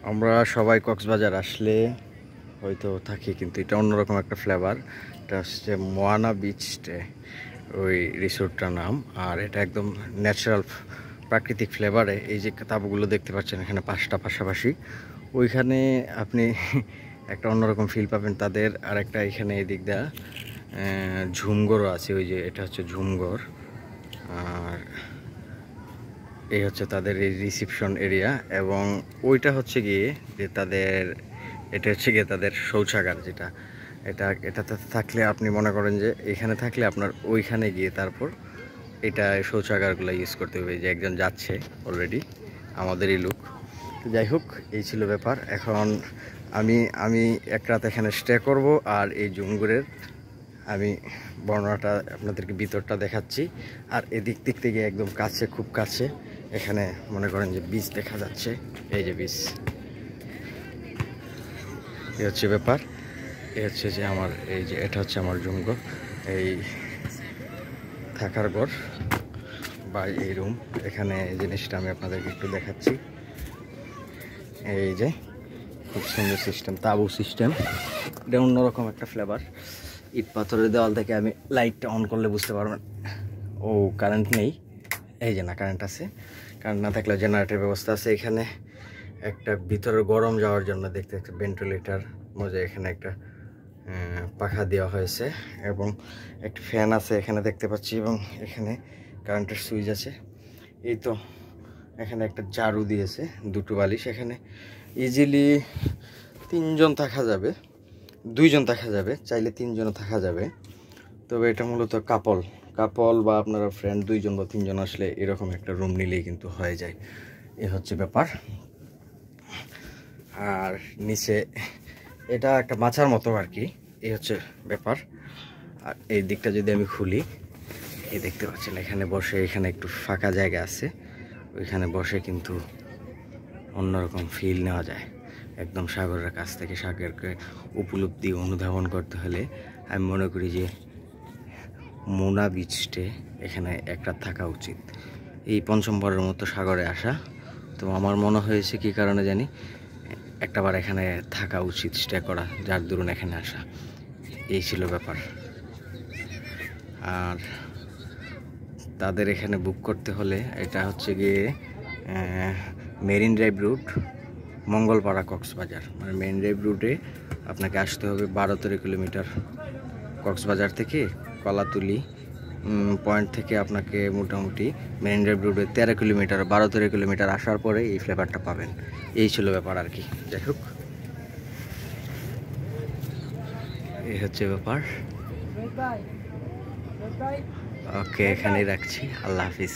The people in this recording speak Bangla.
আমরা সবাই কক্সবাজার আসলে হয়তো থাকি, কিন্তু এটা অন্যরকম একটা ফ্লেভার। এটা হচ্ছে মোয়ানা বিচ স্টে, ওই রিসোর্টটার নাম। আর এটা একদম ন্যাচারাল প্রাকৃতিক ফ্লেভারে। এই যে তাঁবুগুলো দেখতে পাচ্ছেন এখানে পাঁচটা পাশাপাশি, ওইখানে আপনি একটা অন্যরকম ফিল পাবেন তাদের। আর একটা এখানে এদিক দেয়া ঝুমঘরও আছে, ওই যে এটা হচ্ছে ঝুমঘর। আর এই হচ্ছে তাদের এই রিসিপশন এরিয়া, এবং ওইটা হচ্ছে গিয়ে যে তাদের, এটা হচ্ছে গিয়ে তাদের শৌচাগার। যেটা এটাতে থাকলে আপনি মনে করেন যে এখানে থাকলে আপনার ওইখানে গিয়ে তারপর এটা শৌচাগারগুলো ইউজ করতে হবে। যে একজন যাচ্ছে অলরেডি, আমাদেরই লোক। তো যাই হোক, এই ছিল ব্যাপার। এখন আমি আমি এক রাত এখানে স্টে করব, আর এই জুমগুরের আমি বর্ণনাটা আপনাদেরকে ভিতরটা দেখাচ্ছি। আর এদিক থেকে একদম কাছে, খুব কাছে এখানে মনে করেন যে বীজ দেখা যাচ্ছে। এই যে বীজ, এই হচ্ছে ব্যাপার। এই হচ্ছে যে আমার, এই যে এটা হচ্ছে আমার জুমঘর, এই থাকার ঘর বা এই রুম। এখানে এই জিনিসটা আমি আপনাদেরকে একটু দেখাচ্ছি। এই যে খুব সুন্দর সিস্টেম, তাঁবু সিস্টেম। এটা অন্যরকম একটা ফ্লেভার। ইট পাথরের দেওয়াল থেকে আমি লাইটটা অন করলে বুঝতে পারবেন। ও কারেন্ট নেই, এই যে না, কারেন্ট আছে। কারেন্ট না থাকলে জেনারেটর ব্যবস্থা আছে এখানে। একটা ভিতরে গরম যাওয়ার জন্য দেখতে একটা ভেন্টিলেটার মজা, এখানে একটা পাখা দেওয়া হয়েছে, এবং একটা ফ্যান আছে এখানে দেখতে পাচ্ছি, এবং এখানে কারেন্টের সুইচ আছে। এই তো এখানে একটা ঝাড়ু দিয়েছে, দুটো বালিশ। এখানে ইজিলি 3 জন থাকা যাবে, 2 জন থাকা যাবে, চাইলে 3 জনও থাকা যাবে। তবে এটা মূলত কাপল বা আপনারা ফ্রেন্ড 2 জন বা 3 জন আসলে এরকম একটা রুম নিলেই কিন্তু হয়ে যায়। এ হচ্ছে ব্যাপার। আর নিচে এটা একটা মাচার মতো আর কি, এই হচ্ছে ব্যাপার। আর এই দিকটা যদি আমি খুলি, এই দেখতে পাচ্ছেন এখানে বসে, এখানে একটু ফাঁকা জায়গা আছে, ওইখানে বসে কিন্তু অন্যরকম ফিল নেওয়া যায়। একদম সাগরের কাছ থেকে সাগরকে উপলব্ধি অনুধাবন করতে হলে আমি মনে করি যে মোনা বিচটে এখানে একটা থাকা উচিত। এই পঞ্চমবারের মতো সাগরে আসা, তো আমার মনে হয়েছে কি কারণে জানি একটাবার এখানে থাকা উচিত, স্টে করা, যার দরুন এখানে আসা। এই ছিল ব্যাপার। আর তাদের এখানে বুক করতে হলে এটা হচ্ছে গিয়ে মেরিন ড্রাইভ রুট, মঙ্গলপাড়া কক্সবাজার। মানে মেরিন ড্রাইভ রুটে আপনাকে আসতে হবে 12-13 কিলোমিটার। কক্সবাজার থেকে কলাতুলি পয়েন্ট থেকে আপনাকে মোটামুটি মেরিন ড্রাইভ রুটে 13 কিলোমিটার, 12-13 কিলোমিটার আসার পরে এই ফ্লেভারটা পাবেন। এই ছিল ব্যাপার আর কি। যাই হোক, এই হচ্ছে ব্যাপার। ওকে, এখানেই রাখছি। আল্লাহ হাফিজ।